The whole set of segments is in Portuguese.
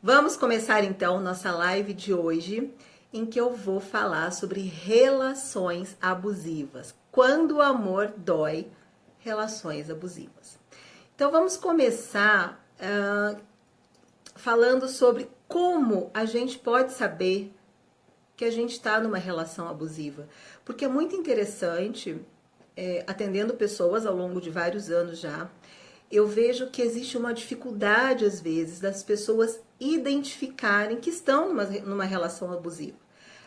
Vamos começar então nossa live de hoje, em que eu vou falar sobre relações abusivas. Quando o amor dói, relações abusivas. Então vamos começar falando sobre como a gente pode saber que a gente está numa relação abusiva. Porque é muito interessante, atendendo pessoas ao longo de vários anos já, eu vejo que existe uma dificuldade, às vezes, das pessoas identificarem que estão numa relação abusiva.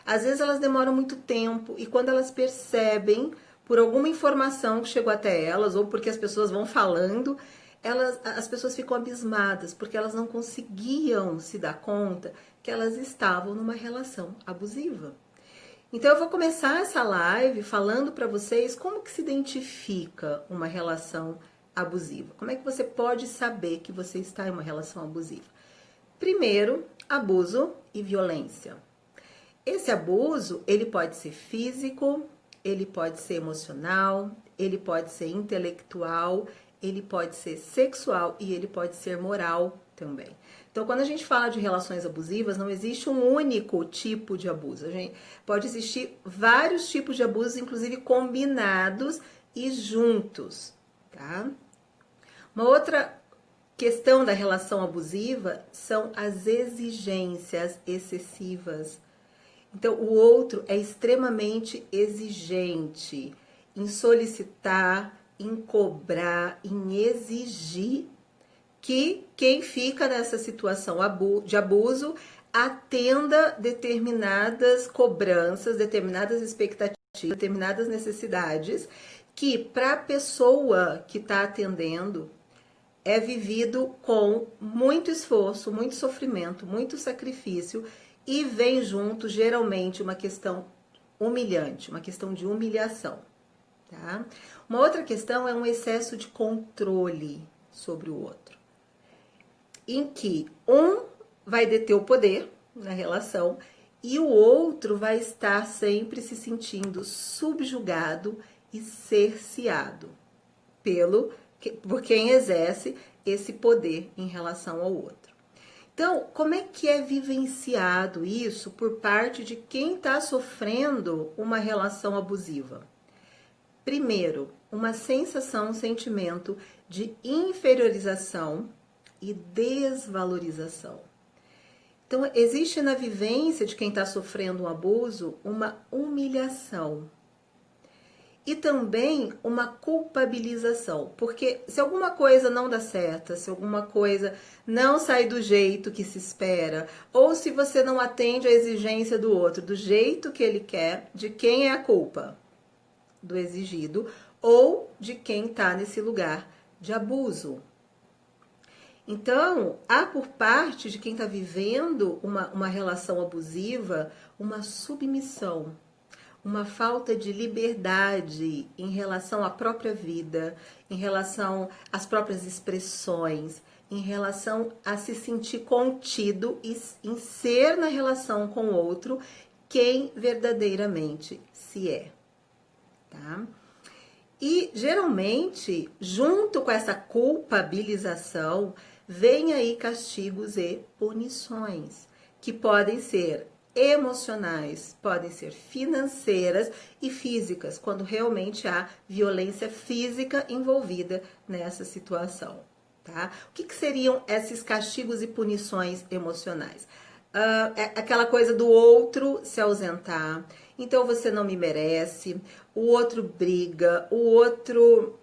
Às vezes elas demoram muito tempo e quando elas percebem, por alguma informação que chegou até elas, ou porque as pessoas vão falando, as pessoas ficam abismadas, porque elas não conseguiam se dar conta que elas estavam numa relação abusiva. Então eu vou começar essa live falando para vocês como que se identifica uma relação abusiva. Como é que você pode saber que você está em uma relação abusiva? Primeiro, abuso e violência. Esse abuso, ele pode ser físico, ele pode ser emocional, ele pode ser intelectual, ele pode ser sexual e ele pode ser moral também. Então, quando a gente fala de relações abusivas, não existe um único tipo de abuso. Pode existir vários tipos de abusos, inclusive combinados e juntos, tá? Uma outra questão da relação abusiva são as exigências excessivas. Então, o outro é extremamente exigente em solicitar, em cobrar, em exigir que quem fica nessa situação de abuso atenda determinadas cobranças, determinadas expectativas, determinadas necessidades que para a pessoa que está atendendo é vivido com muito esforço, muito sofrimento, muito sacrifício e vem junto geralmente uma questão humilhante, uma questão de humilhação, tá? Uma outra questão é um excesso de controle sobre o outro, em que um vai deter o poder na relação e o outro vai estar sempre se sentindo subjugado e cerceado por quem exerce esse poder em relação ao outro. Então, como é que é vivenciado isso por parte de quem está sofrendo uma relação abusiva? Primeiro, uma sensação, um sentimento de inferiorização e desvalorização. Então, existe na vivência de quem está sofrendo um abuso uma humilhação. E também uma culpabilização, porque se alguma coisa não dá certo, se alguma coisa não sai do jeito que se espera, ou se você não atende à exigência do outro do jeito que ele quer, de quem é a culpa? Do exigido ou de quem está nesse lugar de abuso. Então, há por parte de quem está vivendo uma relação abusiva uma submissão, uma falta de liberdade em relação à própria vida, em relação às próprias expressões, em relação a se sentir contido e em ser na relação com o outro quem verdadeiramente se é, tá? E geralmente, junto com essa culpabilização, vem aí castigos e punições, que podem ser emocionais, podem ser financeiras e físicas, quando realmente há violência física envolvida nessa situação, tá? O que seriam esses castigos e punições emocionais? Aquela coisa do outro se ausentar, então você não me merece, o outro briga, o outro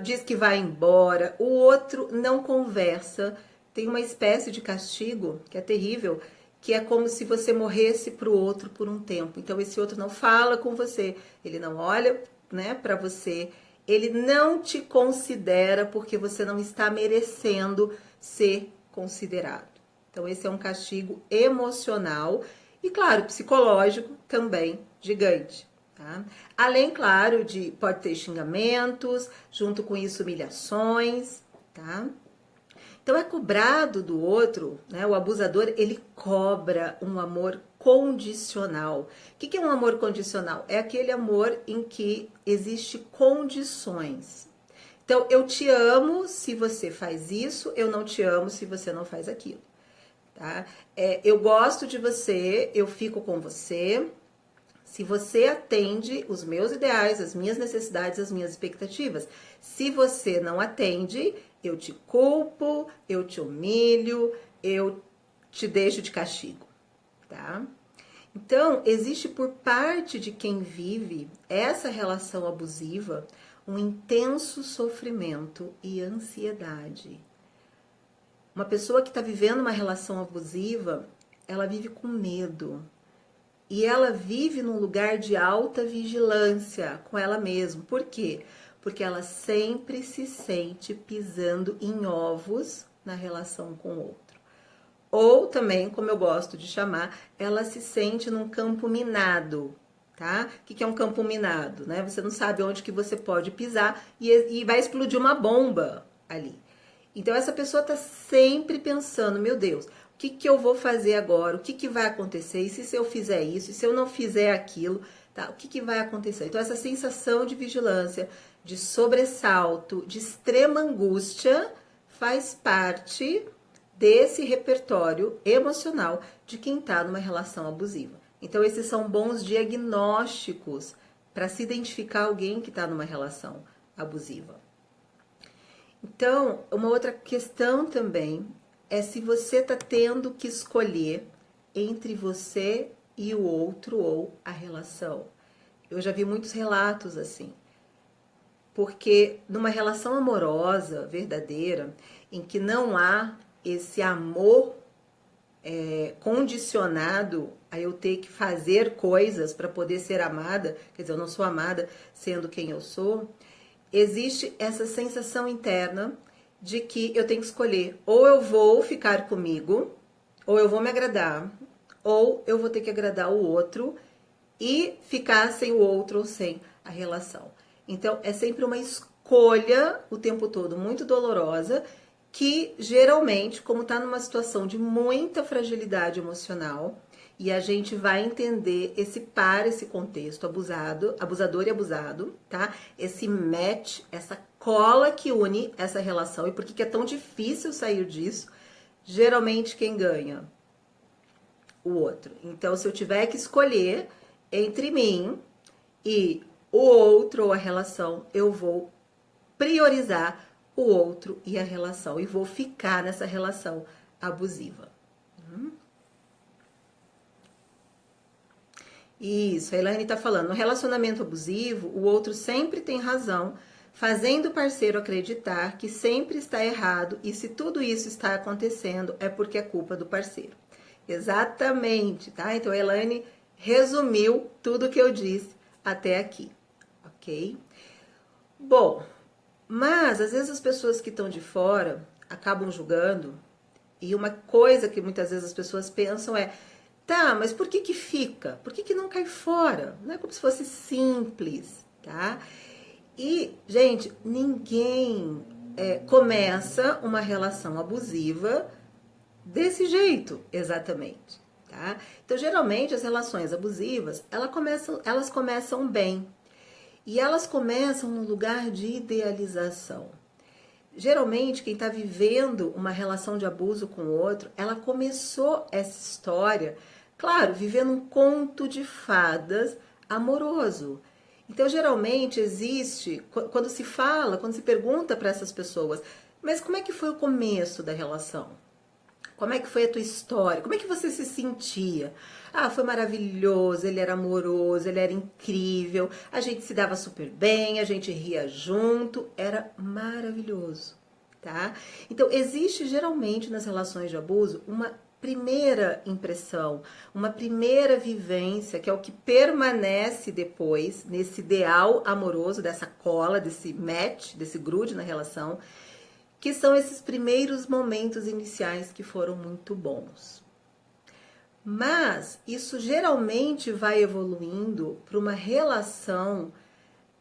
diz que vai embora, o outro não conversa. Tem uma espécie de castigo que é terrível, que é como se você morresse para o outro por um tempo. Então esse outro não fala com você, ele não olha, né, para você, ele não te considera porque você não está merecendo ser considerado. Então esse é um castigo emocional e, claro, psicológico também gigante. Tá? Além, claro, pode ter xingamentos, junto com isso humilhações, tá? Então é cobrado do outro, né? O abusador, ele cobra um amor condicional. O que é um amor condicional? É aquele amor em que existe condições. Então, eu te amo se você faz isso, eu não te amo se você não faz aquilo. tá? Eu gosto de você, eu fico com você, se você atende os meus ideais, as minhas necessidades, as minhas expectativas. Se você não atende, eu te culpo, eu te humilho, eu te deixo de castigo, tá? Então, existe por parte de quem vive essa relação abusiva um intenso sofrimento e ansiedade. Uma pessoa que está vivendo uma relação abusiva, ela vive com medo. E ela vive num lugar de alta vigilância com ela mesma. Por quê? Porque ela sempre se sente pisando em ovos na relação com o outro. Ou também, como eu gosto de chamar, ela se sente num campo minado, tá? O que é um campo minado, né? Você não sabe onde que você pode pisar e vai explodir uma bomba ali. Então essa pessoa está sempre pensando, meu Deus, o que eu vou fazer agora? O que vai acontecer? E se eu fizer isso? E se eu não fizer aquilo? Tá? O que vai acontecer? Então essa sensação de vigilância, de sobressalto, de extrema angústia faz parte desse repertório emocional de quem está numa relação abusiva. Então, esses são bons diagnósticos para se identificar alguém que está numa relação abusiva. Então, uma outra questão também é se você está tendo que escolher entre você e o outro ou a relação. Eu já vi muitos relatos assim. Porque numa relação amorosa, verdadeira, em que não há esse amor condicionado a eu ter que fazer coisas para poder ser amada, quer dizer, eu não sou amada sendo quem eu sou, existe essa sensação interna de que eu tenho que escolher, ou eu vou ficar comigo, ou eu vou me agradar, ou eu vou ter que agradar o outro e ficar sem o outro ou sem a relação. Então, é sempre uma escolha o tempo todo muito dolorosa, que geralmente, como está numa situação de muita fragilidade emocional, e a gente vai entender esse contexto abusador e abusado, tá? Esse match, essa cola que une essa relação, e por que é tão difícil sair disso, geralmente quem ganha? O outro. Então, se eu tiver que escolher entre mim e o outro ou a relação, eu vou priorizar o outro e a relação e vou ficar nessa relação abusiva. Isso, a Elaine está falando, no relacionamento abusivo, o outro sempre tem razão, fazendo o parceiro acreditar que sempre está errado e se tudo isso está acontecendo é porque é culpa do parceiro. Exatamente, tá? Então a Elaine resumiu tudo que eu disse até aqui, ok? Bom, mas às vezes as pessoas que estão de fora acabam julgando e uma coisa que muitas vezes as pessoas pensam é: tá, mas por que fica? Por que não cai fora? Não é como se fosse simples, tá? E, gente, ninguém começa uma relação abusiva desse jeito, exatamente, tá? Então, geralmente, as relações abusivas, elas começam bem. E elas começam no lugar de idealização. Geralmente, quem está vivendo uma relação de abuso com o outro, ela começou essa história, claro, vivendo um conto de fadas amoroso. Então, geralmente existe, quando se pergunta para essas pessoas, mas como é que foi o começo da relação? Como é que foi a tua história? Como é que você se sentia? Ah, foi maravilhoso, ele era amoroso, ele era incrível, a gente se dava super bem, a gente ria junto, era maravilhoso, tá? Então, existe geralmente nas relações de abuso uma primeira impressão, uma primeira vivência, que é o que permanece depois, nesse ideal amoroso, dessa cola, desse match, desse grude na relação, que são esses primeiros momentos iniciais que foram muito bons. Mas isso geralmente vai evoluindo para uma relação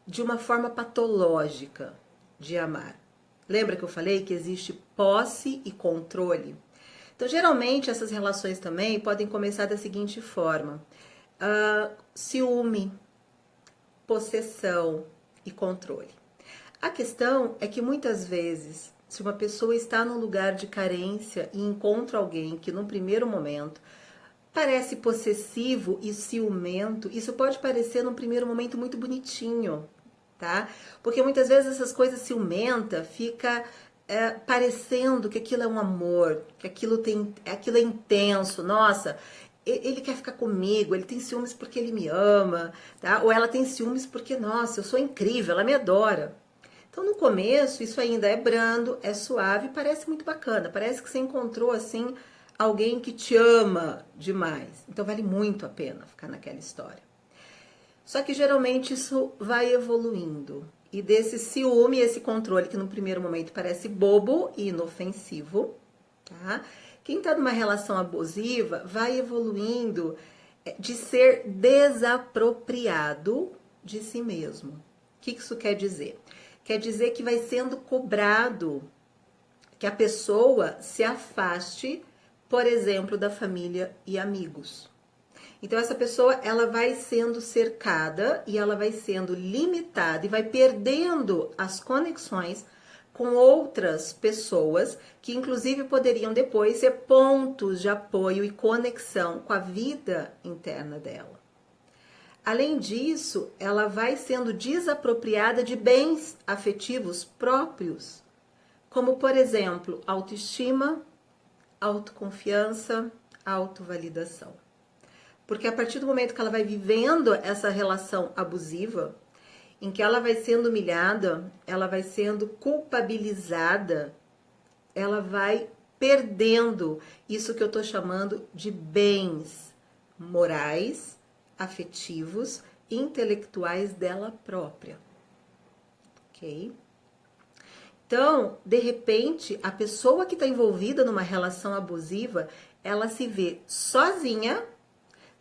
de uma forma patológica de amar. Lembra que eu falei que existe posse e controle? Então, geralmente, essas relações também podem começar da seguinte forma: ciúme, possessão e controle. A questão é que muitas vezes se uma pessoa está num lugar de carência e encontra alguém que num primeiro momento parece possessivo e ciumento, isso pode parecer num primeiro momento muito bonitinho, tá? Porque muitas vezes essas coisas ciumenta fica parecendo que aquilo é um amor, que aquilo é intenso. Nossa, ele quer ficar comigo, ele tem ciúmes porque ele me ama, tá? Ou ela tem ciúmes porque, nossa, eu sou incrível, ela me adora. Então, no começo, isso ainda é brando, é suave, parece muito bacana. Parece que você encontrou, assim, alguém que te ama demais. Então, vale muito a pena ficar naquela história. Só que, geralmente, isso vai evoluindo. E desse ciúme, esse controle, que no primeiro momento parece bobo e inofensivo, tá? Quem está numa relação abusiva vai evoluindo de ser desapropriado de si mesmo. O que isso quer dizer? Quer dizer que vai sendo cobrado que a pessoa se afaste, por exemplo, da família e amigos. Então essa pessoa, ela vai sendo cercada e ela vai sendo limitada e vai perdendo as conexões com outras pessoas que inclusive poderiam depois ser pontos de apoio e conexão com a vida interna dela. Além disso, ela vai sendo desapropriada de bens afetivos próprios, como, por exemplo, autoestima, autoconfiança, autovalidação. Porque a partir do momento que ela vai vivendo essa relação abusiva, em que ela vai sendo humilhada, ela vai sendo culpabilizada, ela vai perdendo isso que eu estou chamando de bens morais, afetivos, intelectuais dela própria, ok? Então, de repente, a pessoa que está envolvida numa relação abusiva, ela se vê sozinha,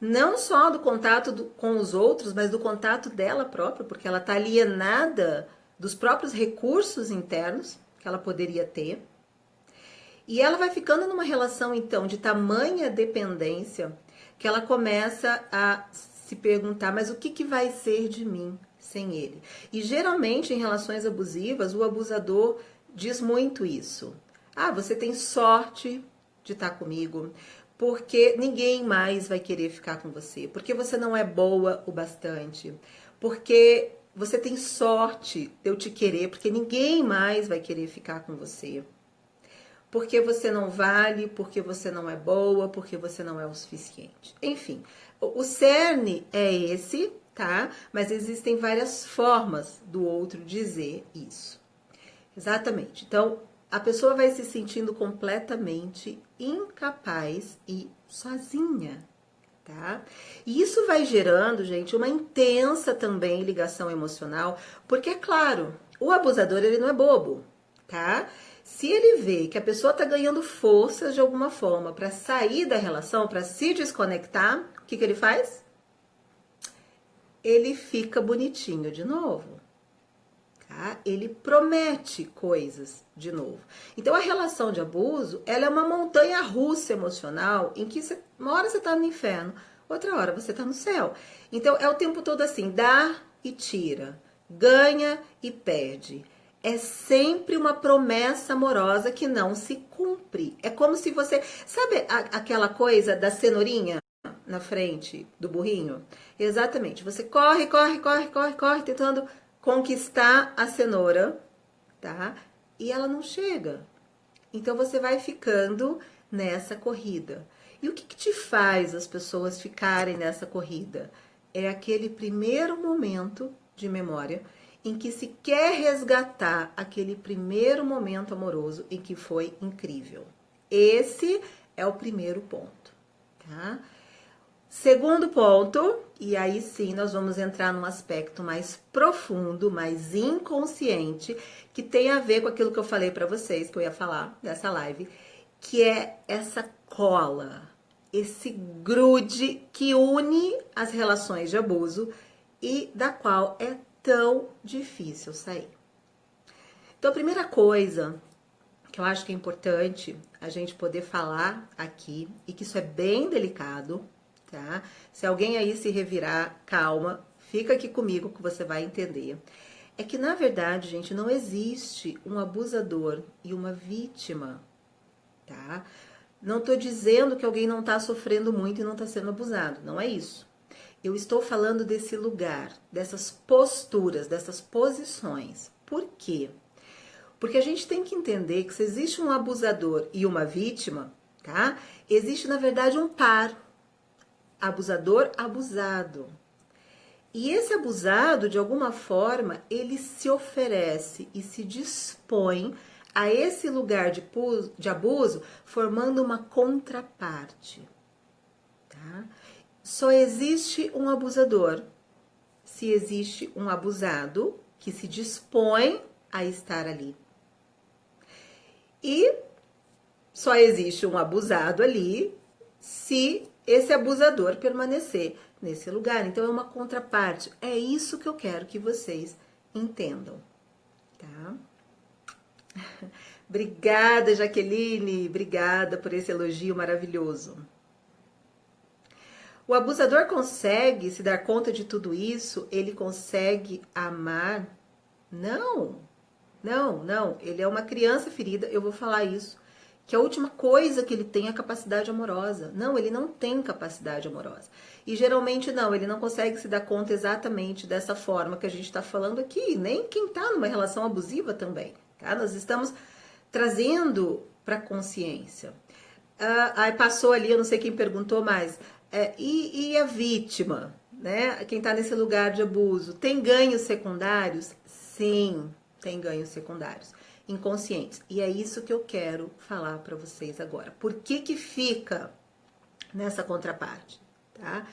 não só do contato com os outros, mas do contato dela própria, porque ela está alienada dos próprios recursos internos que ela poderia ter. E ela vai ficando numa relação, então, de tamanha dependência, que ela começa a se perguntar, mas o que vai ser de mim sem ele? E geralmente em relações abusivas, o abusador diz muito isso. Ah, você tem sorte de estar comigo, porque ninguém mais vai querer ficar com você, porque você não é boa o bastante, porque você tem sorte de eu te querer, porque ninguém mais vai querer ficar com você. Porque você não vale, porque você não é boa, porque você não é o suficiente. Enfim, o cerne é esse, tá? Mas existem várias formas do outro dizer isso. Exatamente. Então, a pessoa vai se sentindo completamente incapaz e sozinha, tá? E isso vai gerando, gente, uma intensa também ligação emocional, porque, é claro, o abusador, ele não é bobo, tá? Se ele vê que a pessoa está ganhando forças de alguma forma para sair da relação, para se desconectar, o que ele faz? Ele fica bonitinho de novo. Tá? Ele promete coisas de novo. Então a relação de abuso, ela é uma montanha russa emocional em que uma hora você está no inferno, outra hora você está no céu. Então é o tempo todo assim, dá e tira, ganha e perde. É sempre uma promessa amorosa que não se cumpre. É como se você... Sabe aquela coisa da cenourinha na frente do burrinho? Exatamente. Você corre, tentando conquistar a cenoura, tá? E ela não chega. Então você vai ficando nessa corrida. E o que te faz as pessoas ficarem nessa corrida? É aquele primeiro momento de memória em que se quer resgatar aquele primeiro momento amoroso em que foi incrível. Esse é o primeiro ponto, tá? Segundo ponto, e aí sim nós vamos entrar num aspecto mais profundo, mais inconsciente, que tem a ver com aquilo que eu falei para vocês, que eu ia falar nessa live, que é essa cola, esse grude que une as relações de abuso e da qual é tão difícil sair. Então, a primeira coisa que eu acho que é importante a gente poder falar aqui, e que isso é bem delicado, tá? Se alguém aí se revirar, calma, fica aqui comigo que você vai entender. É que, na verdade, gente, não existe um abusador e uma vítima, tá? Não estou dizendo que alguém não está sofrendo muito e não está sendo abusado, não é isso. Eu estou falando desse lugar, dessas posturas, dessas posições. Por quê? Porque a gente tem que entender que se existe um abusador e uma vítima, tá? Existe, na verdade, um par. Abusador, abusado. E esse abusado, de alguma forma, ele se oferece e se dispõe a esse lugar de abuso, formando uma contraparte. Tá? Só existe um abusador se existe um abusado que se dispõe a estar ali. E só existe um abusado ali se esse abusador permanecer nesse lugar. Então é uma contraparte. É isso que eu quero que vocês entendam, tá? Obrigada, Jaqueline. Obrigada por esse elogio maravilhoso. O abusador consegue se dar conta de tudo isso? Ele consegue amar? Não, não. Ele é uma criança ferida, eu vou falar isso. Que a última coisa que ele tem é a capacidade amorosa. Não, ele não tem capacidade amorosa. E geralmente não, ele não consegue se dar conta exatamente dessa forma que a gente está falando aqui. Nem quem está numa relação abusiva também. Tá? Nós estamos trazendo para consciência. Aí passou ali, eu não sei quem perguntou mais. E a vítima, né? Quem está nesse lugar de abuso, tem ganhos secundários? Sim, tem ganhos secundários, inconscientes. E é isso que eu quero falar para vocês agora. Por que fica nessa contraparte, tá?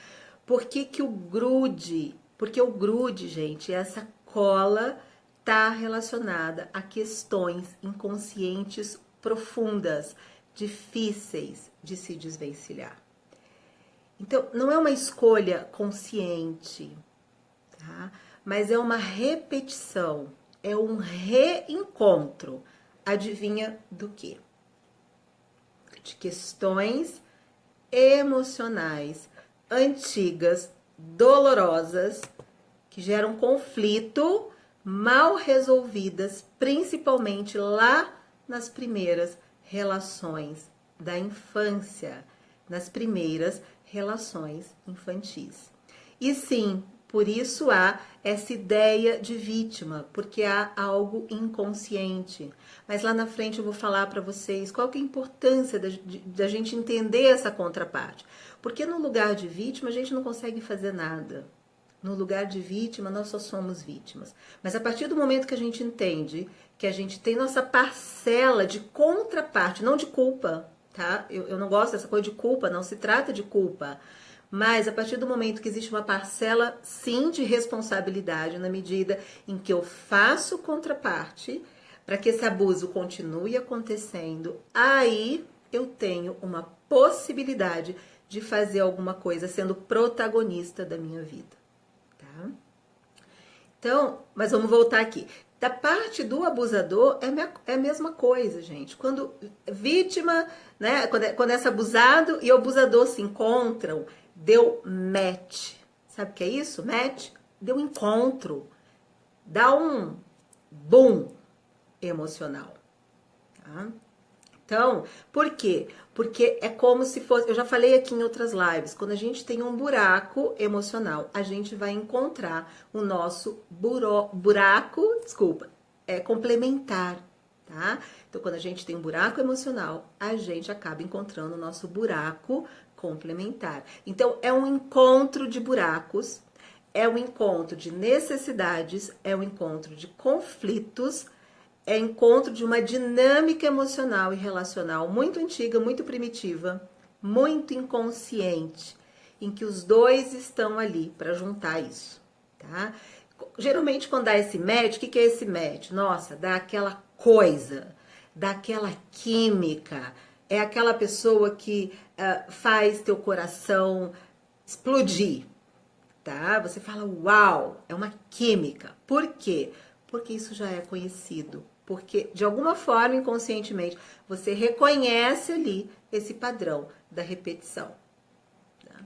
Por que o grude? Porque o grude, gente, essa cola tá relacionada a questões inconscientes profundas, difíceis de se desvencilhar. Então, não é uma escolha consciente, tá? Mas é uma repetição, é um reencontro. Adivinha do quê? De questões emocionais antigas, dolorosas, que geram conflito, mal resolvidas, principalmente lá nas primeiras relações da infância, nas primeiras relações infantis. E sim, por isso há essa ideia de vítima, porque há algo inconsciente. Mas lá na frente eu vou falar para vocês qual que é a importância da gente entender essa contraparte. Porque no lugar de vítima a gente não consegue fazer nada. No lugar de vítima nós só somos vítimas. Mas a partir do momento que a gente entende que a gente tem nossa parcela de contraparte, não de culpa, tá? Eu não gosto dessa coisa de culpa, não se trata de culpa. Mas a partir do momento que existe uma parcela, sim, de responsabilidade, na medida em que eu faço contraparte, para que esse abuso continue acontecendo, aí eu tenho uma possibilidade de fazer alguma coisa sendo protagonista da minha vida, tá? Então, mas vamos voltar aqui. Da parte do abusador é a mesma coisa, gente. Quando vítima, né? Quando é esse abusado e o abusador se encontram, deu match. Sabe o que é isso? Match? Deu encontro. Dá um boom emocional. Tá? Então, por quê? Porque é como se fosse, eu já falei aqui em outras lives, quando a gente tem um buraco emocional, a gente vai encontrar o nosso buraco, complementar, tá? Então, quando a gente tem um buraco emocional, a gente acaba encontrando o nosso buraco complementar. Então, é um encontro de buracos, é um encontro de necessidades, é um encontro de conflitos, é encontro de uma dinâmica emocional e relacional muito antiga, muito primitiva, muito inconsciente, em que os dois estão ali para juntar isso, tá? Geralmente quando dá esse match, o que é esse match? Nossa, dá aquela coisa, dá aquela química, é aquela pessoa que faz teu coração explodir, tá? Você fala, uau, é uma química. Por quê? Porque isso já é conhecido. Porque, de alguma forma, inconscientemente, você reconhece ali esse padrão da repetição. Tá?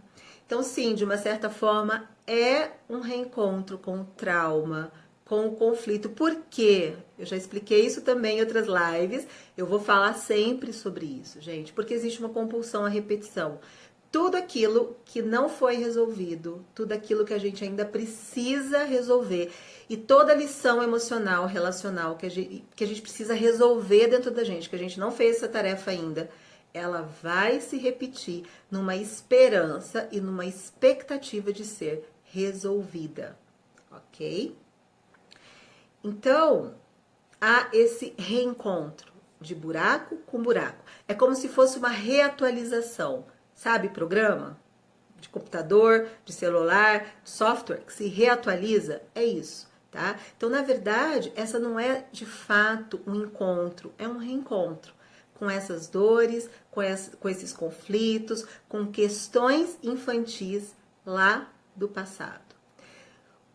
Então, sim, de uma certa forma, é um reencontro com o trauma, com o conflito. Por quê? Eu já expliquei isso também em outras lives. Eu vou falar sempre sobre isso, gente. Porque existe uma compulsão à repetição. Tudo aquilo que não foi resolvido, tudo aquilo que a gente ainda precisa resolver e toda lição emocional, relacional que a gente precisa resolver dentro da gente, que a gente não fez essa tarefa ainda, ela vai se repetir numa esperança e numa expectativa de ser resolvida, ok? Então, há esse reencontro de buraco com buraco. É como se fosse uma reatualização. Sabe, programa de computador, de celular, de software que se reatualiza? É isso, tá? Então, na verdade, essa não é de fato um encontro, é um reencontro com essas dores, com esses conflitos, com questões infantis lá do passado.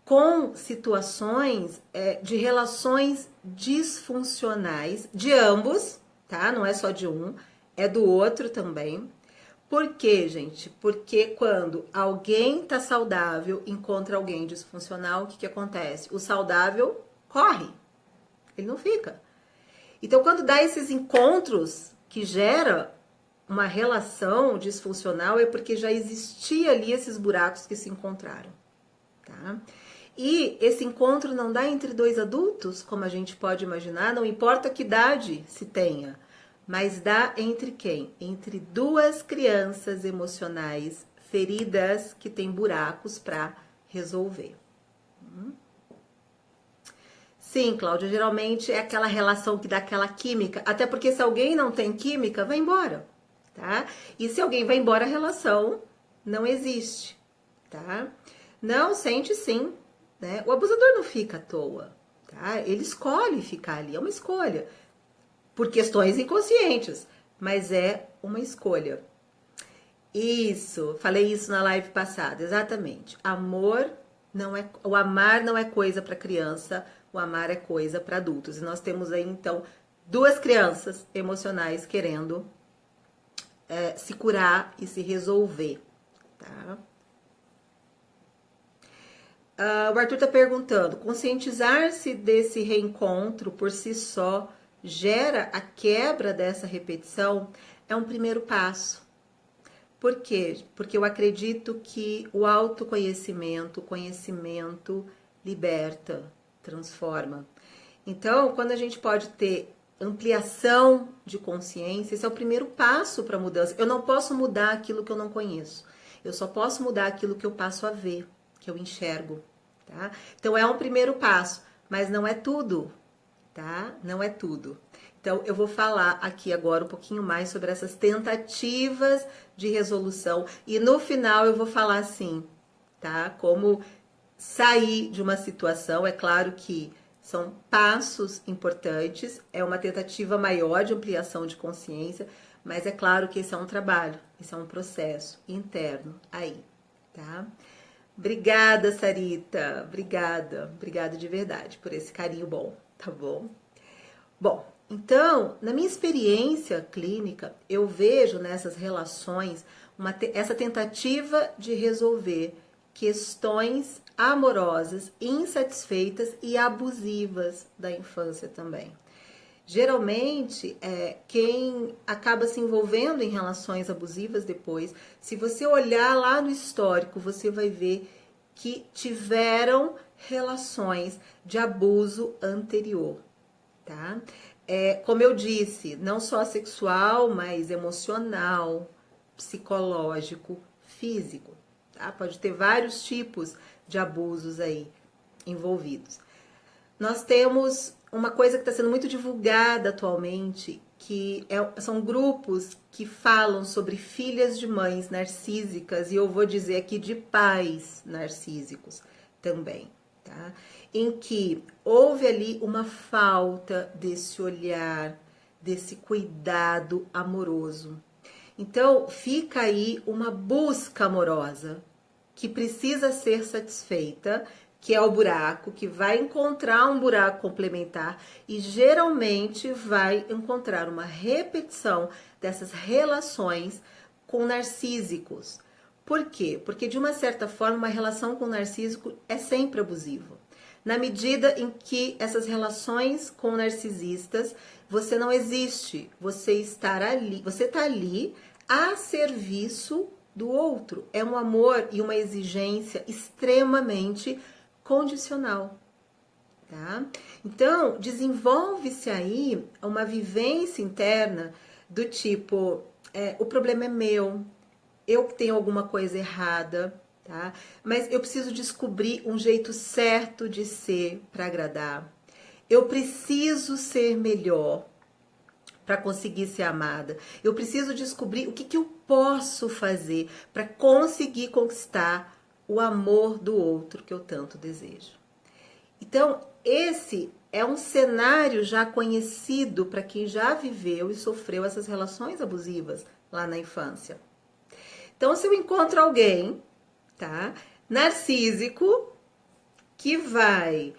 Com situações de relações disfuncionais de ambos, tá? Não é só de um, é do outro também. Por quê, gente? Porque quando alguém tá saudável, encontra alguém disfuncional, o que acontece? O saudável corre, ele não fica. Então, quando dá esses encontros que gera uma relação disfuncional, é porque já existia ali esses buracos que se encontraram, tá? E esse encontro não dá entre dois adultos, como a gente pode imaginar, não importa que idade se tenha. Mas dá entre quem? Entre duas crianças emocionais feridas que têm buracos para resolver. Sim, Cláudia, geralmente é aquela relação que dá aquela química, até porque se alguém não tem química, vai embora, tá? E se alguém vai embora, a relação não existe, tá? Não, sente sim, né? O abusador não fica à toa, tá? Ele escolhe ficar ali, é uma escolha. Por questões inconscientes, mas é uma escolha. Isso, falei isso na live passada, exatamente. O amar não é coisa para criança, o amar é coisa para adultos. E nós temos aí então duas crianças emocionais querendo se curar e se resolver, tá? O Arthur tá perguntando, conscientizar-se desse reencontro por si só gera a quebra dessa repetição? É um primeiro passo. Por quê? Porque eu acredito que o autoconhecimento, o conhecimento liberta, transforma. Então, quando a gente pode ter ampliação de consciência, esse é o primeiro passo para a mudança. Eu não posso mudar aquilo que eu não conheço. Eu só posso mudar aquilo que eu passo a ver, que eu enxergo, tá? Então, é um primeiro passo, mas não é tudo, tá? Não é tudo. Então, eu vou falar aqui agora um pouquinho mais sobre essas tentativas de resolução e no final eu vou falar assim, tá? Como sair de uma situação. É claro que são passos importantes, é uma tentativa maior de ampliação de consciência, mas é claro que esse é um trabalho, esse é um processo interno aí, tá? Obrigada, Sarita, obrigada de verdade por esse carinho bom, tá bom? Bom, então, na minha experiência clínica, eu vejo nessas relações essa tentativa de resolver questões amorosas, insatisfeitas e abusivas da infância também. Geralmente, quem acaba se envolvendo em relações abusivas depois, se você olhar lá no histórico, você vai ver que tiveram relações de abuso anterior, tá? Como eu disse, não só sexual, mas emocional, psicológico, físico, tá? Pode ter vários tipos de abusos aí envolvidos. Nós temos uma coisa que está sendo muito divulgada atualmente, que são grupos que falam sobre filhas de mães narcísicas, e eu vou dizer aqui de pais narcísicos também, tá? Em que houve ali uma falta desse olhar, desse cuidado amoroso. Então, fica aí uma busca amorosa que precisa ser satisfeita, que é o buraco, que vai encontrar um buraco complementar e geralmente vai encontrar uma repetição dessas relações com narcísicos. Por quê? Porque de uma certa forma uma relação com narcísico é sempre abusiva. Na medida em que essas relações com narcisistas, você não existe, você está ali a serviço do outro. É um amor e uma exigência extremamente condicional. Tá? Então, desenvolve-se aí uma vivência interna do tipo, o problema é meu, eu que tenho alguma coisa errada, tá? Mas eu preciso descobrir um jeito certo de ser para agradar. Eu preciso ser melhor para conseguir ser amada. Eu preciso descobrir o que eu posso fazer para conseguir conquistar o amor do outro que eu tanto desejo. Então, esse é um cenário já conhecido para quem já viveu e sofreu essas relações abusivas lá na infância. Então, se eu encontro alguém, tá, narcísico, que vai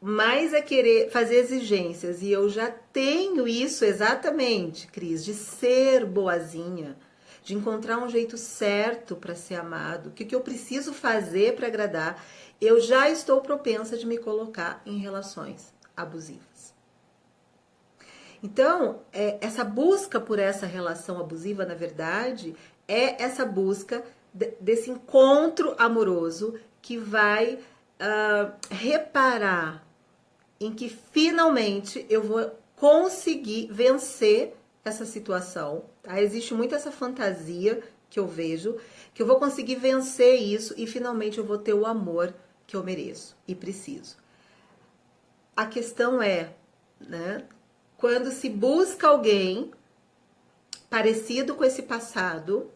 mais a querer fazer exigências, e eu já tenho isso exatamente, Cris, de ser boazinha, de encontrar um jeito certo para ser amado, o que eu preciso fazer para agradar, eu já estou propensa de me colocar em relações abusivas. Então, essa busca por essa relação abusiva, na verdade, é essa busca desse encontro amoroso que vai reparar em que finalmente eu vou conseguir vencer essa situação. Tá? Existe muito essa fantasia que eu vejo, que eu vou conseguir vencer isso e finalmente eu vou ter o amor que eu mereço e preciso. A questão é, né, quando se busca alguém parecido com esse passado,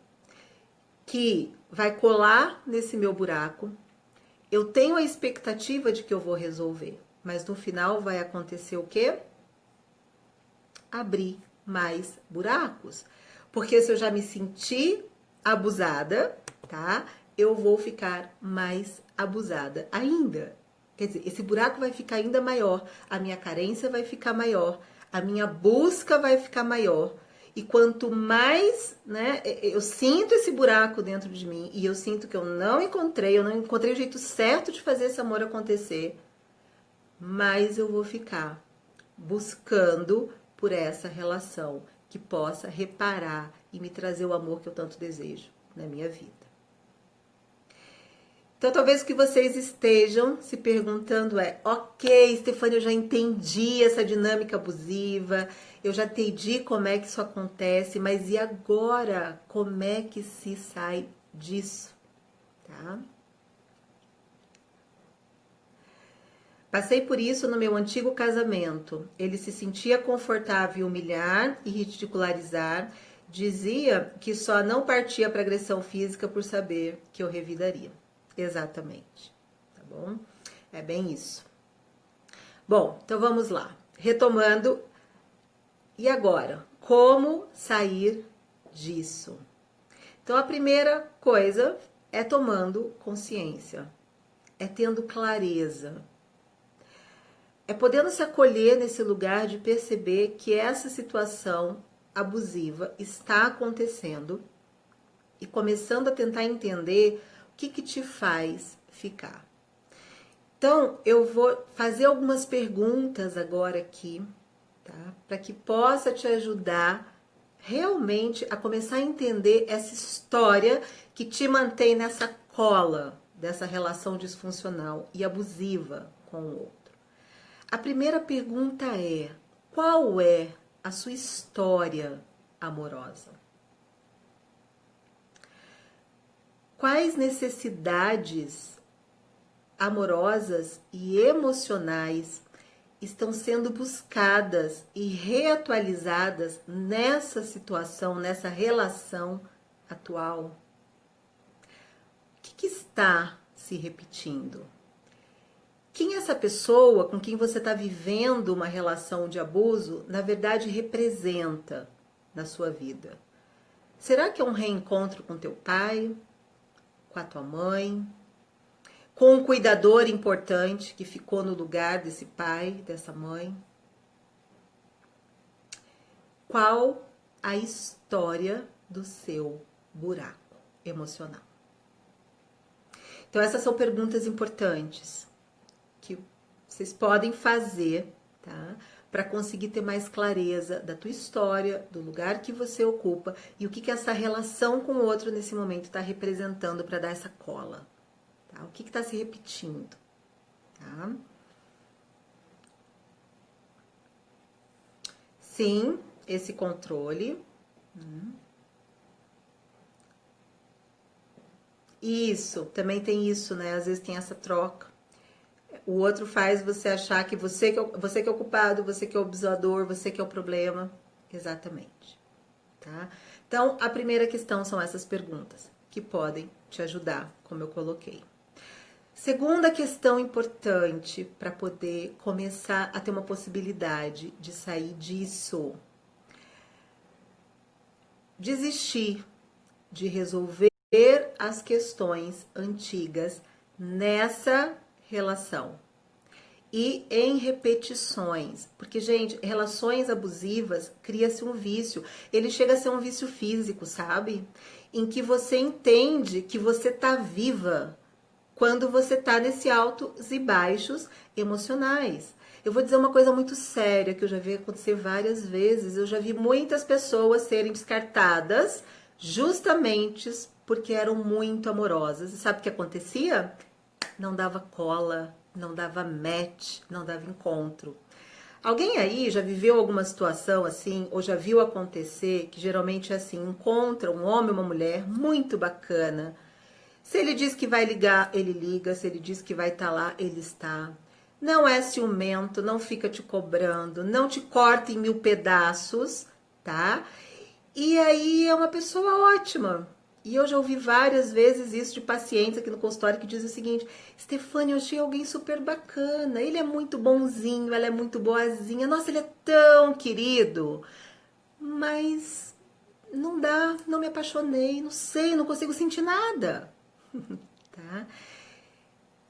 que vai colar nesse meu buraco, eu tenho a expectativa de que eu vou resolver, mas no final vai acontecer o quê? Abrir mais buracos. Porque se eu já me senti abusada, tá? Eu vou ficar mais abusada ainda. Quer dizer, esse buraco vai ficar ainda maior, a minha carência vai ficar maior, a minha busca vai ficar maior. E quanto mais, né, eu sinto esse buraco dentro de mim e eu sinto que eu não encontrei o jeito certo de fazer esse amor acontecer, mais eu vou ficar buscando por essa relação que possa reparar e me trazer o amor que eu tanto desejo na minha vida. Então, talvez o que vocês estejam se perguntando é: ok, Stefania, eu já entendi essa dinâmica abusiva, eu já entendi como é que isso acontece, mas e agora? Como é que se sai disso? Tá? Passei por isso no meu antigo casamento. Ele se sentia confortável em humilhar e ridicularizar, dizia que só não partia para agressão física por saber que eu revidaria. Exatamente, tá bom? É bem isso. Bom, então vamos lá. Retomando, e agora? Como sair disso? Então a primeira coisa é tomando consciência, é tendo clareza, é podendo se acolher nesse lugar de perceber que essa situação abusiva está acontecendo e começando a tentar entender o que te faz ficar. Então, eu vou fazer algumas perguntas agora aqui, tá? Para que possa te ajudar realmente a começar a entender essa história que te mantém nessa cola dessa relação disfuncional e abusiva com o outro. A primeira pergunta é: qual é a sua história amorosa? Quais necessidades amorosas e emocionais estão sendo buscadas e reatualizadas nessa situação, nessa relação atual? O que está se repetindo? Quem essa pessoa com quem você está vivendo uma relação de abuso, na verdade, representa na sua vida? Será que é um reencontro com teu pai? Com a tua mãe? Com um cuidador importante que ficou no lugar desse pai, dessa mãe? Qual a história do seu buraco emocional? Então essas são perguntas importantes que vocês podem fazer, tá? Para conseguir ter mais clareza da tua história, do lugar que você ocupa e o que que essa relação com o outro nesse momento está representando para dar essa cola, tá? O que está se repetindo, tá? Sim, esse controle. Isso, também tem isso, né? Às vezes tem essa troca. O outro faz você achar que você que é o culpado, você que é o abusador, você que é o problema. Exatamente, tá? Então, a primeira questão são essas perguntas que podem te ajudar, como eu coloquei. Segunda questão importante para poder começar a ter uma possibilidade de sair disso. Desistir de resolver as questões antigas nessa relação e em repetições, porque gente, relações abusivas cria-se um vício, ele chega a ser um vício físico, sabe? Em que você entende que você tá viva quando você tá nesse altos e baixos emocionais. Eu vou dizer uma coisa muito séria que eu já vi acontecer várias vezes. Eu já vi muitas pessoas serem descartadas justamente porque eram muito amorosas. E sabe o que acontecia? Não dava cola, não dava match, não dava encontro. Alguém aí já viveu alguma situação assim, ou já viu acontecer, que geralmente é assim, encontra um homem ou uma mulher muito bacana. Se ele diz que vai ligar, ele liga. Se ele diz que vai estar lá, ele está. Não é ciumento, não fica te cobrando, não te corta em 1000 pedaços, tá? E aí é uma pessoa ótima. E eu já ouvi várias vezes isso de pacientes aqui no consultório que dizem o seguinte: Stefania, eu achei alguém super bacana, ele é muito bonzinho, ela é muito boazinha, nossa, ele é tão querido, mas não dá, não me apaixonei, não sei, não consigo sentir nada. Tá?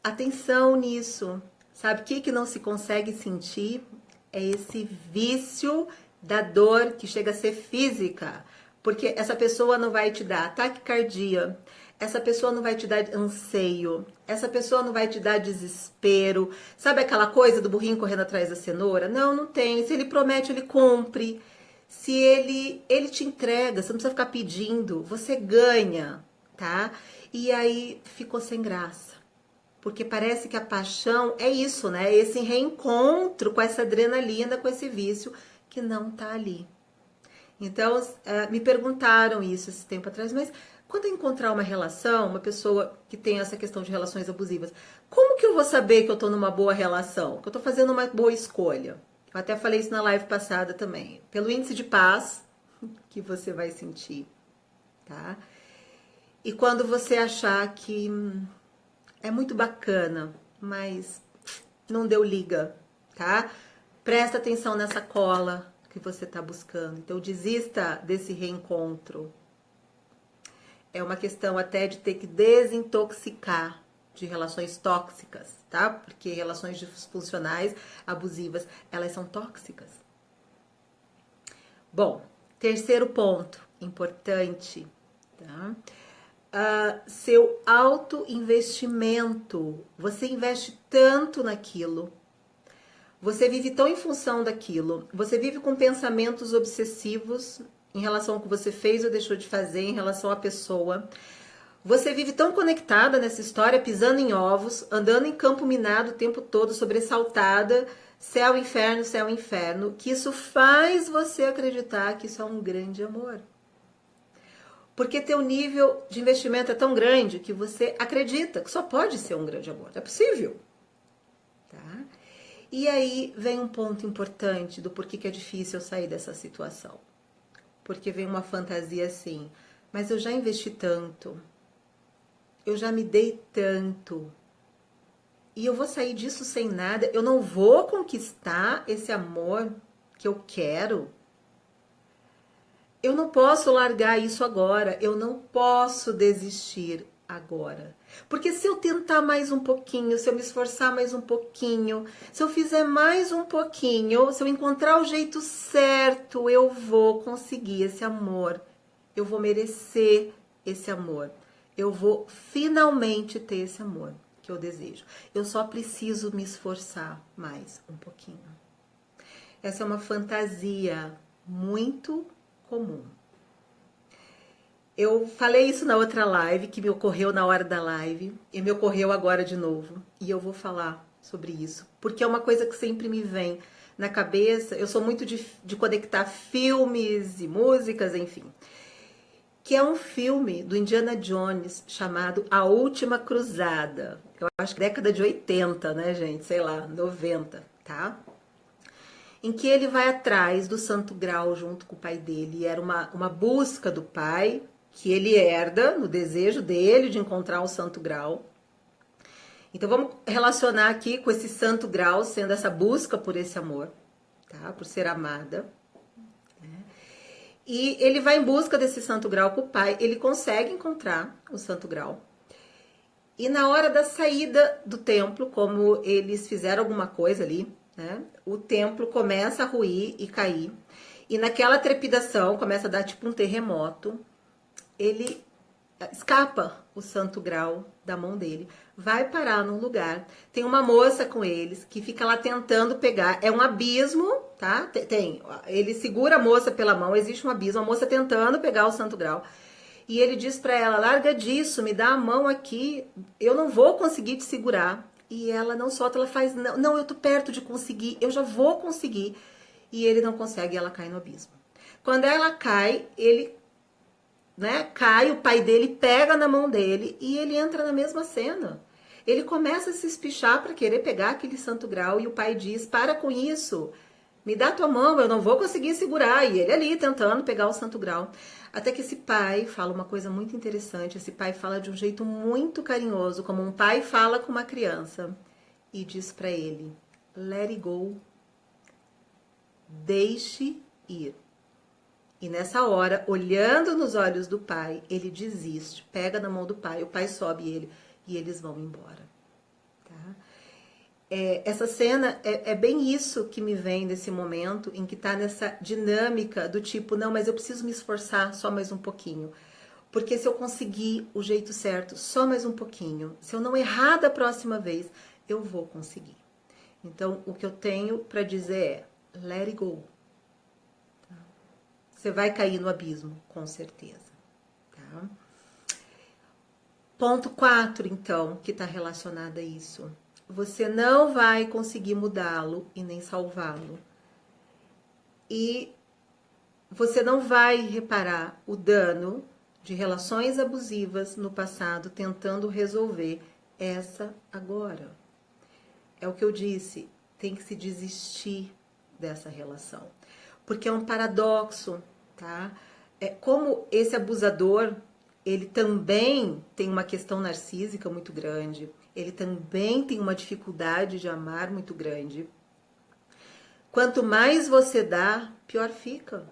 Atenção nisso. Sabe o que não se consegue sentir? É esse vício da dor que chega a ser física. Porque essa pessoa não vai te dar taquicardia, essa pessoa não vai te dar anseio, essa pessoa não vai te dar desespero. Sabe aquela coisa do burrinho correndo atrás da cenoura? Não, não tem. Se ele promete, ele cumpre. Se ele te entrega, você não precisa ficar pedindo, você ganha, tá? E aí ficou sem graça. Porque parece que a paixão é isso, né? Esse reencontro com essa adrenalina, com esse vício que não tá ali. Então, me perguntaram isso esse tempo atrás, mas quando eu encontrar uma relação, uma pessoa que tem essa questão de relações abusivas, como que eu vou saber que eu tô numa boa relação? Que eu tô fazendo uma boa escolha? Eu até falei isso na live passada também. Pelo índice de paz que você vai sentir, tá? E quando você achar que é muito bacana, mas não deu liga, tá? Presta atenção nessa cola que você tá buscando. Então, desista desse reencontro. É uma questão até de ter que desintoxicar de relações tóxicas, tá? Porque relações disfuncionais, abusivas, elas são tóxicas. Bom, terceiro ponto importante, tá? Seu autoinvestimento. Você investe tanto naquilo. Você vive tão em função daquilo. Você vive com pensamentos obsessivos em relação ao que você fez ou deixou de fazer, em relação à pessoa. Você vive tão conectada nessa história, pisando em ovos, andando em campo minado o tempo todo, sobressaltada, céu, inferno, que isso faz você acreditar que isso é um grande amor. Porque teu nível de investimento é tão grande que você acredita que só pode ser um grande amor. É possível. Tá? E aí vem um ponto importante do porquê que é difícil eu sair dessa situação. Porque vem uma fantasia assim, mas eu já investi tanto, eu já me dei tanto, e eu vou sair disso sem nada, eu não vou conquistar esse amor que eu quero. Eu não posso largar isso agora, eu não posso desistir agora. Porque se eu tentar mais um pouquinho, se eu me esforçar mais um pouquinho, se eu fizer mais um pouquinho, se eu encontrar o jeito certo, eu vou conseguir esse amor. Eu vou merecer esse amor. Eu vou finalmente ter esse amor que eu desejo. Eu só preciso me esforçar mais um pouquinho. Essa é uma fantasia muito comum. Eu falei isso na outra live, que me ocorreu na hora da live, e me ocorreu agora de novo. E eu vou falar sobre isso, porque é uma coisa que sempre me vem na cabeça. Eu sou muito de conectar filmes e músicas, enfim. Que é um filme do Indiana Jones chamado A Última Cruzada. Eu acho que década de 80, né, gente? Sei lá, 90, tá? Em que ele vai atrás do Santo Graal junto com o pai dele. E era uma busca do pai, que ele herda no desejo dele de encontrar o Santo Graal. Então vamos relacionar aqui com esse Santo Graal sendo essa busca por esse amor, tá? Por ser amada. E ele vai em busca desse Santo Graal com o pai, ele consegue encontrar o Santo Graal. E na hora da saída do templo, como eles fizeram alguma coisa ali, né, o templo começa a ruir e cair. E naquela trepidação, começa a dar tipo um terremoto, ele escapa o Santo Graal da mão dele, vai parar num lugar, tem uma moça com eles que fica lá tentando pegar, é um abismo, tá? Ele segura a moça pela mão, existe um abismo, a moça tentando pegar o Santo Graal, e ele diz pra ela, larga disso, me dá a mão aqui, eu não vou conseguir te segurar, e ela não solta, ela faz, não, eu tô perto de conseguir, eu já vou conseguir, e ele não consegue, ela cai no abismo. Quando ela cai, ele cai, o pai dele pega na mão dele e ele entra na mesma cena. Ele começa a se espichar para querer pegar aquele Santo Graal e o pai diz, para com isso, me dá tua mão, eu não vou conseguir segurar. E ele ali tentando pegar o Santo Graal. Até que esse pai fala uma coisa muito interessante, esse pai fala de um jeito muito carinhoso, como um pai fala com uma criança. E diz para ele, let it go, deixe ir. E nessa hora, olhando nos olhos do pai, ele desiste, pega na mão do pai, o pai sobe ele e eles vão embora. Tá? Essa cena é bem isso que me vem nesse momento, em que tá nessa dinâmica do tipo, não, mas eu preciso me esforçar só mais um pouquinho. Porque se eu conseguir o jeito certo, só mais um pouquinho, se eu não errar da próxima vez, eu vou conseguir. Então, o que eu tenho para dizer é, let it go. Você vai cair no abismo, com certeza. Tá? Ponto 4, então, que está relacionado a isso. Você não vai conseguir mudá-lo e nem salvá-lo. E você não vai reparar o dano de relações abusivas no passado, tentando resolver essa agora. É o que eu disse, tem que se desistir dessa relação. Porque é um paradoxo, tá? Como esse abusador, ele também tem uma questão narcísica muito grande, ele também tem uma dificuldade de amar muito grande. Quanto mais você dá, pior fica.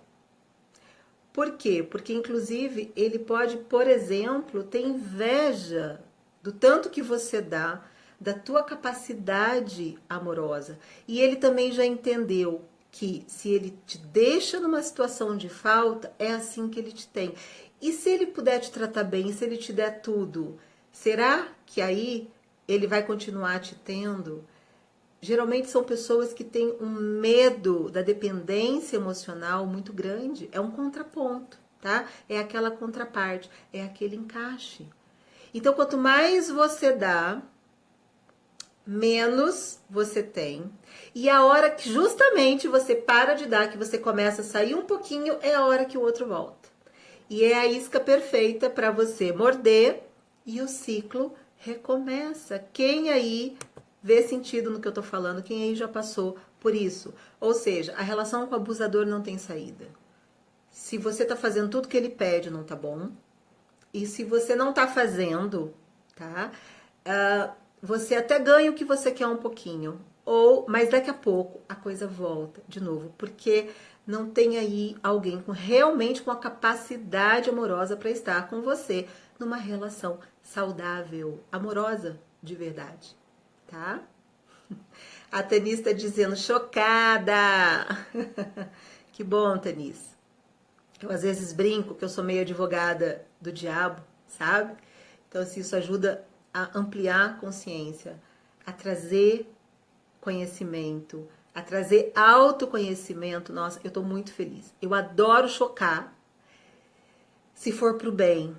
Por quê? Porque, inclusive, ele pode, por exemplo, ter inveja do tanto que você dá, da tua capacidade amorosa. E ele também já entendeu que se ele te deixa numa situação de falta, é assim que ele te tem. E se ele puder te tratar bem, se ele te der tudo, será que aí ele vai continuar te tendo? Geralmente são pessoas que têm um medo da dependência emocional muito grande. É um contraponto, tá? É aquela contraparte, é aquele encaixe. Então, quanto mais você dá, menos você tem. E a hora que justamente você para de dar, que você começa a sair um pouquinho, é a hora que o outro volta. E é a isca perfeita para você morder e o ciclo recomeça. Quem aí vê sentido no que eu tô falando? Quem aí já passou por isso? Ou seja, a relação com o abusador não tem saída. Se você tá fazendo tudo que ele pede, não tá bom. E se você não tá fazendo, tá? Você até ganha o que você quer um pouquinho, mas daqui a pouco a coisa volta de novo, porque não tem aí alguém realmente com a capacidade amorosa para estar com você numa relação saudável, amorosa de verdade, tá? A Tanis está dizendo, chocada! Que bom, Tanis. Eu às vezes brinco que eu sou meio advogada do diabo, sabe? Então, assim, isso ajuda a ampliar a consciência, a trazer conhecimento, a trazer autoconhecimento, nossa, eu tô muito feliz. Eu adoro chocar, se for pro bem,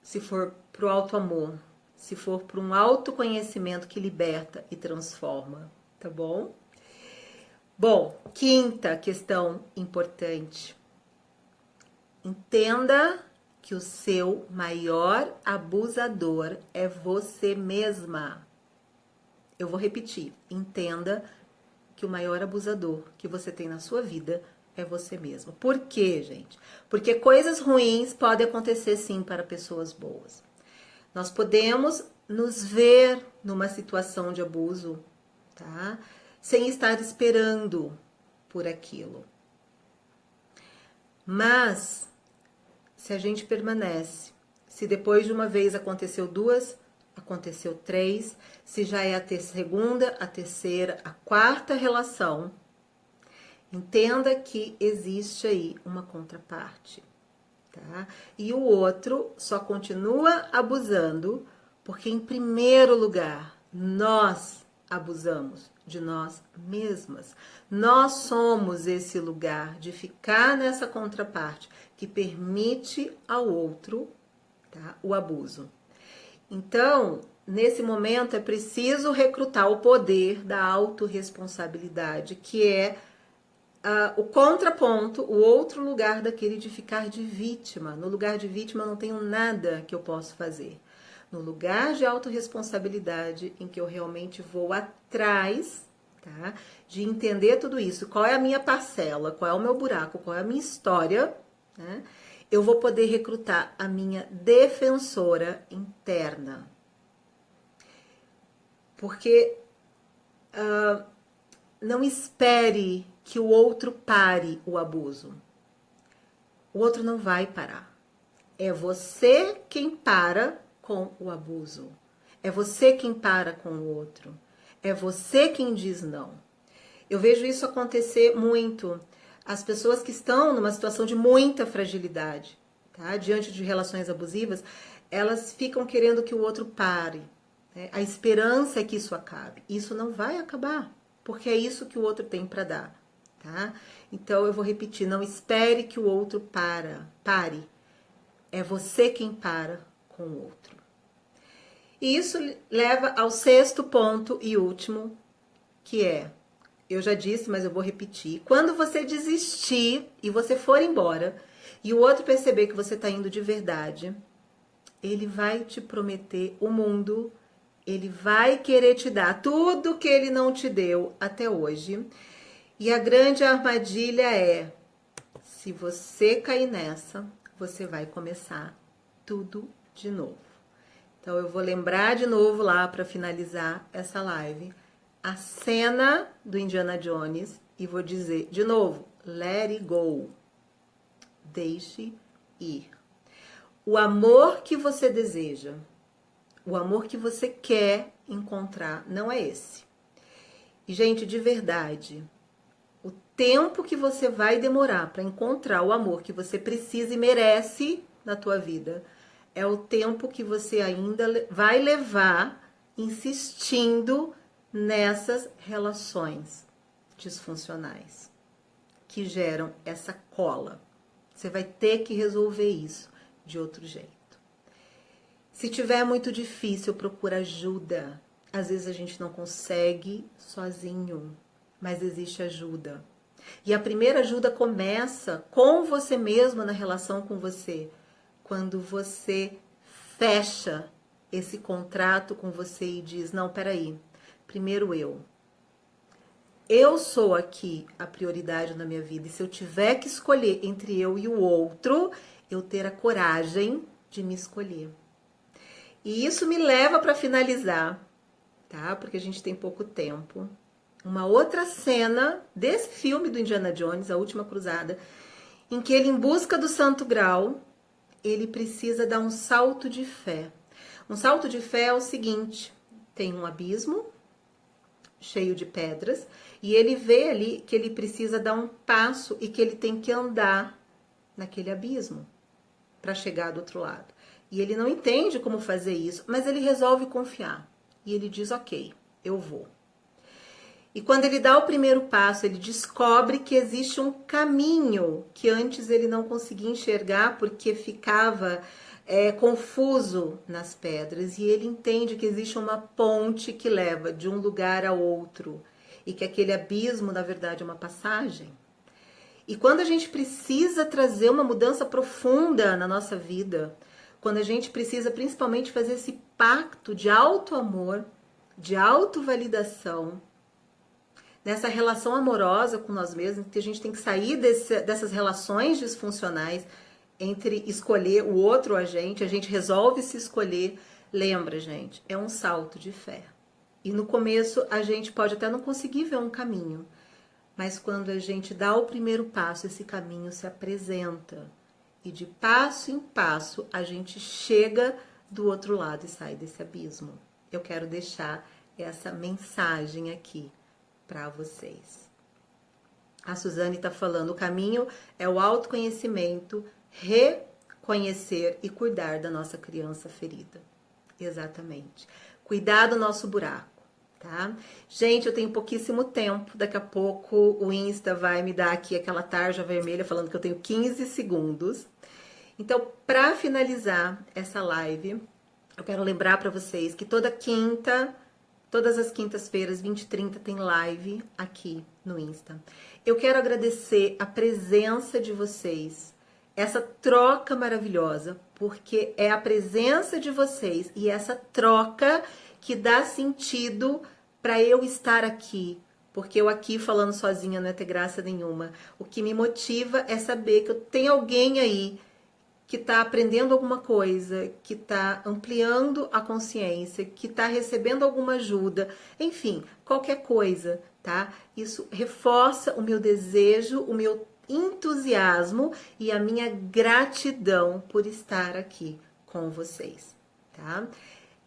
se for pro alto amor, se for para um autoconhecimento que liberta e transforma, tá bom? Bom, quinta questão importante. Entenda que o seu maior abusador é você mesma. Eu vou repetir. Entenda que o maior abusador que você tem na sua vida é você mesma. Por quê, gente? Porque coisas ruins podem acontecer sim para pessoas boas. Nós podemos nos ver numa situação de abuso, tá? Sem estar esperando por aquilo. Mas, se a gente permanece, se depois de uma vez aconteceu duas, aconteceu três, se já é a segunda, a terceira, a quarta relação, entenda que existe aí uma contraparte, tá? E o outro só continua abusando porque, em primeiro lugar, nós abusamos de nós mesmas. Nós somos esse lugar de ficar nessa contraparte que permite ao outro, tá, o abuso. Então, nesse momento é preciso recrutar o poder da autorresponsabilidade, que é o contraponto, o outro lugar daquele de ficar de vítima. No lugar de vítima eu não tenho nada que eu possa fazer. No lugar de autorresponsabilidade, em que eu realmente vou atrás, tá, de entender tudo isso, qual é a minha parcela, qual é o meu buraco, qual é a minha história, né, eu vou poder recrutar a minha defensora interna. Porque não espere que o outro pare o abuso. O outro não vai parar. É você quem para com o abuso. É você quem para com o outro. É você quem diz não. Eu vejo isso acontecer muito. As pessoas que estão numa situação de muita fragilidade, tá, diante de relações abusivas, elas ficam querendo que o outro pare. Né? A esperança é que isso acabe. Isso não vai acabar, porque é isso que o outro tem para dar. Tá? Então eu vou repetir, não espere que o outro pare. É você quem para com o outro. E isso leva ao sexto ponto e último, que é, eu já disse, mas eu vou repetir. Quando você desistir e você for embora, e o outro perceber que você está indo de verdade, ele vai te prometer o mundo, ele vai querer te dar tudo que ele não te deu até hoje. E a grande armadilha é, se você cair nessa, você vai começar tudo de novo. Então eu vou lembrar de novo lá para finalizar essa live a cena do Indiana Jones e vou dizer de novo, let it go. Deixe ir. O amor que você deseja, o amor que você quer encontrar, não é esse. E, gente, de verdade, o tempo que você vai demorar para encontrar o amor que você precisa e merece na tua vida é o tempo que você ainda vai levar insistindo nessas relações disfuncionais que geram essa cola. Você vai ter que resolver isso de outro jeito. Se tiver muito difícil, procura ajuda. Às vezes a gente não consegue sozinho, mas existe ajuda. E a primeira ajuda começa com você mesmo na relação com você. Quando você fecha esse contrato com você e diz, não, peraí, primeiro eu. Eu sou aqui a prioridade na minha vida. E se eu tiver que escolher entre eu e o outro, eu ter a coragem de me escolher. E isso me leva para finalizar, tá? Porque a gente tem pouco tempo. Uma outra cena desse filme do Indiana Jones, A Última Cruzada, em que ele, em busca do Santo Graal, ele precisa dar um salto de fé. Um salto de fé é o seguinte, tem um abismo cheio de pedras e ele vê ali que ele precisa dar um passo e que ele tem que andar naquele abismo para chegar do outro lado. E ele não entende como fazer isso, mas ele resolve confiar. E ele diz, ok, eu vou. E quando ele dá o primeiro passo, ele descobre que existe um caminho que antes ele não conseguia enxergar porque ficava confuso nas pedras. E ele entende que existe uma ponte que leva de um lugar a outro. E que aquele abismo, na verdade, é uma passagem. E quando a gente precisa trazer uma mudança profunda na nossa vida, quando a gente precisa principalmente fazer esse pacto de auto-amor, de autovalidação, nessa relação amorosa com nós mesmos, que a gente tem que sair dessas relações disfuncionais entre escolher o outro ou a gente resolve se escolher. Lembra, gente, é um salto de fé. E no começo a gente pode até não conseguir ver um caminho, mas quando a gente dá o primeiro passo, esse caminho se apresenta. E de passo em passo a gente chega do outro lado e sai desse abismo. Eu quero deixar essa mensagem aqui para vocês. A Suzane está falando, o caminho é o autoconhecimento, reconhecer e cuidar da nossa criança ferida. Exatamente. Cuidar do nosso buraco, tá? Gente, eu tenho pouquíssimo tempo, daqui a pouco o Insta vai me dar aqui aquela tarja vermelha falando que eu tenho 15 segundos. Então, para finalizar essa live, eu quero lembrar para vocês que todas as quintas-feiras, 20h30, tem live aqui no Insta. Eu quero agradecer a presença de vocês, essa troca maravilhosa, porque é a presença de vocês e essa troca que dá sentido para eu estar aqui. Porque eu aqui falando sozinha não é ter graça nenhuma. O que me motiva é saber que eu tenho alguém aí que está aprendendo alguma coisa, que está ampliando a consciência, que está recebendo alguma ajuda, enfim, qualquer coisa, tá? Isso reforça o meu desejo, o meu entusiasmo e a minha gratidão por estar aqui com vocês, tá?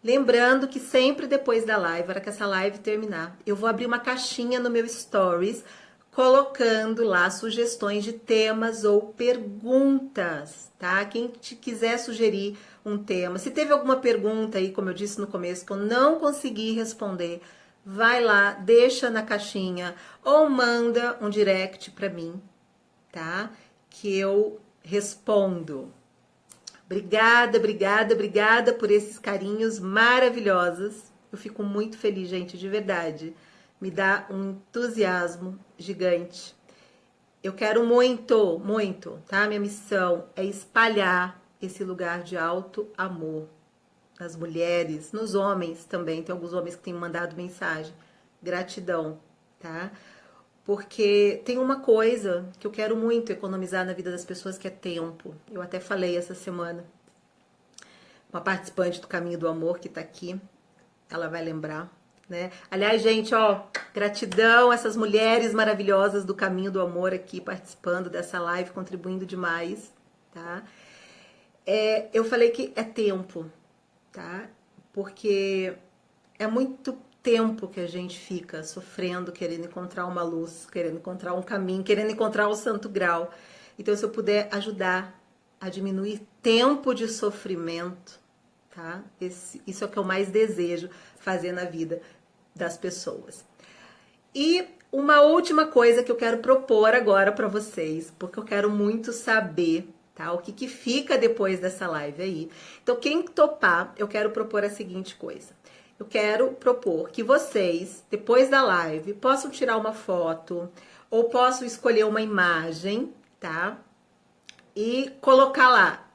Lembrando que sempre depois da live, na hora que essa live terminar, eu vou abrir uma caixinha no meu Stories, colocando lá sugestões de temas ou perguntas, tá? Quem quiser sugerir um tema, se teve alguma pergunta aí, como eu disse no começo, que eu não consegui responder, vai lá, deixa na caixinha ou manda um direct para mim, tá? Que eu respondo. Obrigada, obrigada, obrigada por esses carinhos maravilhosos. Eu fico muito feliz, gente, de verdade. Me dá um entusiasmo gigante. Eu quero muito, muito, tá? Minha missão é espalhar esse lugar de alto amor nas mulheres, nos homens também. Tem alguns homens que têm mandado mensagem. Gratidão, tá? Porque tem uma coisa que eu quero muito economizar na vida das pessoas, que é tempo. Eu até falei essa semana. Uma participante do Caminho do Amor que tá aqui, ela vai lembrar, né? Aliás, gente, ó, gratidão a essas mulheres maravilhosas do Caminho do Amor aqui participando dessa live, contribuindo demais, tá? Eu falei que é tempo, tá? Porque é muito tempo que a gente fica sofrendo, querendo encontrar uma luz, querendo encontrar um caminho, querendo encontrar o santo grau. Então, se eu puder ajudar a diminuir tempo de sofrimento, tá? Isso é o que eu mais desejo fazer na vida das pessoas. E uma última coisa que eu quero propor agora para vocês, porque eu quero muito saber, tá? O que fica depois dessa live aí. Então, quem topar, eu quero propor a seguinte coisa. Eu quero propor que vocês, depois da live, possam tirar uma foto ou possam escolher uma imagem, tá? E colocar lá,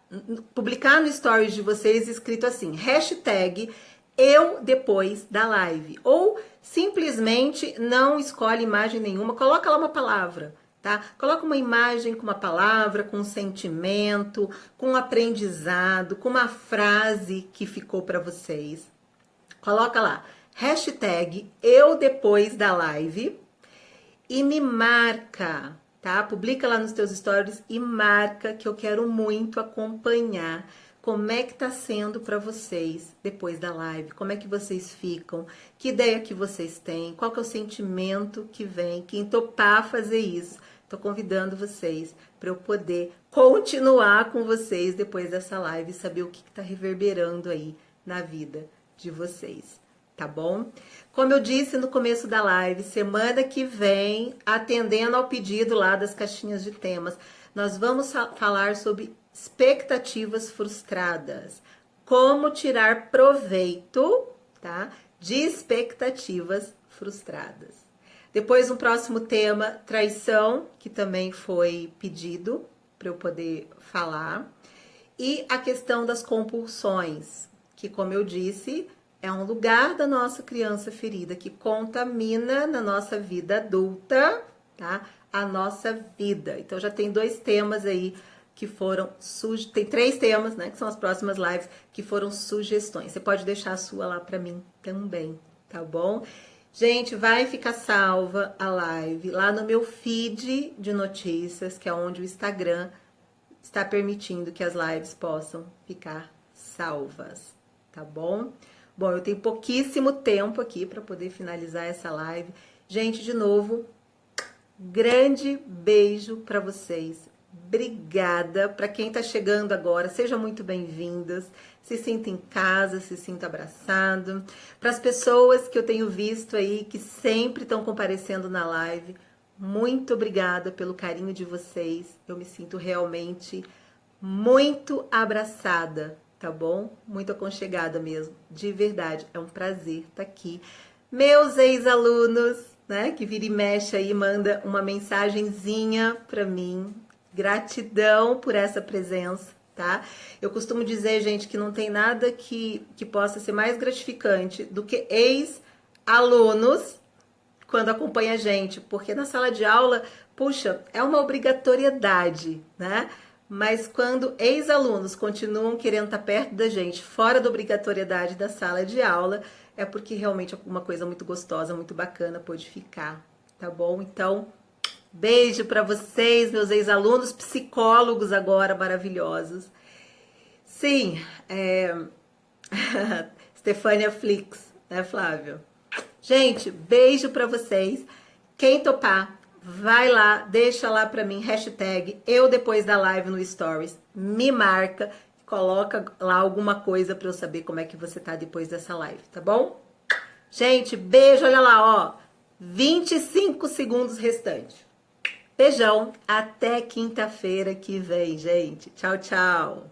publicar no stories de vocês escrito assim, hashtag eu depois da live. Ou simplesmente não escolhe imagem nenhuma, coloca lá uma palavra, tá? Coloca uma imagem com uma palavra, com um sentimento, com um aprendizado, com uma frase que ficou para vocês. Coloca lá, hashtag eu depois da live e me marca, tá? Publica lá nos teus stories e marca, que eu quero muito acompanhar como é que tá sendo para vocês depois da live, como é que vocês ficam, que ideia que vocês têm, qual que é o sentimento que vem, quem topar fazer isso, Tô convidando vocês para eu poder continuar com vocês depois dessa live e saber o que está reverberando aí na vida de vocês, tá bom? Como eu disse no começo da live, semana que vem, atendendo ao pedido lá das caixinhas de temas, nós vamos falar sobre expectativas frustradas. Como tirar proveito, tá, de expectativas frustradas. Depois, um próximo tema, traição, que também foi pedido para eu poder falar. E a questão das compulsões, que, como eu disse, é um lugar da nossa criança ferida que contamina na nossa vida adulta, tá? A nossa vida. Então, já tem 2 temas aí que foram... Tem 3 temas, né? Que são as próximas lives, que foram sugestões. Você pode deixar a sua lá para mim também, tá bom? Gente, vai ficar salva a live lá no meu feed de notícias, que é onde o Instagram está permitindo que as lives possam ficar salvas, tá bom? Bom, eu tenho pouquíssimo tempo aqui para poder finalizar essa live. Gente, de novo, grande beijo para vocês. Obrigada. Para quem está chegando agora, sejam muito bem-vindas. Se sinta em casa, se sinta abraçado. Para as pessoas que eu tenho visto aí, que sempre estão comparecendo na live, muito obrigada pelo carinho de vocês. Eu me sinto realmente muito abraçada, tá bom? Muito aconchegada mesmo, de verdade. É um prazer estar aqui. Meus ex-alunos, né, que vira e mexe aí, manda uma mensagenzinha para mim. Gratidão por essa presença, tá? Eu costumo dizer, gente, que não tem nada que possa ser mais gratificante do que ex-alunos quando acompanha a gente, porque na sala de aula, puxa, é uma obrigatoriedade, né? Mas quando ex-alunos continuam querendo estar perto da gente, fora da obrigatoriedade da sala de aula, é porque realmente alguma coisa muito gostosa, muito bacana pode ficar, tá bom? Então, beijo para vocês, meus ex-alunos, psicólogos agora maravilhosos. Sim, Stefânia Flix, né, Flávio? Gente, beijo para vocês. Quem topar, vai lá, deixa lá para mim, hashtag eu depois da live no Stories, me marca, coloca lá alguma coisa para eu saber como é que você tá depois dessa live, tá bom? Gente, beijo, olha lá, ó, 25 segundos restantes. Beijão, até quinta-feira que vem, gente. Tchau, tchau.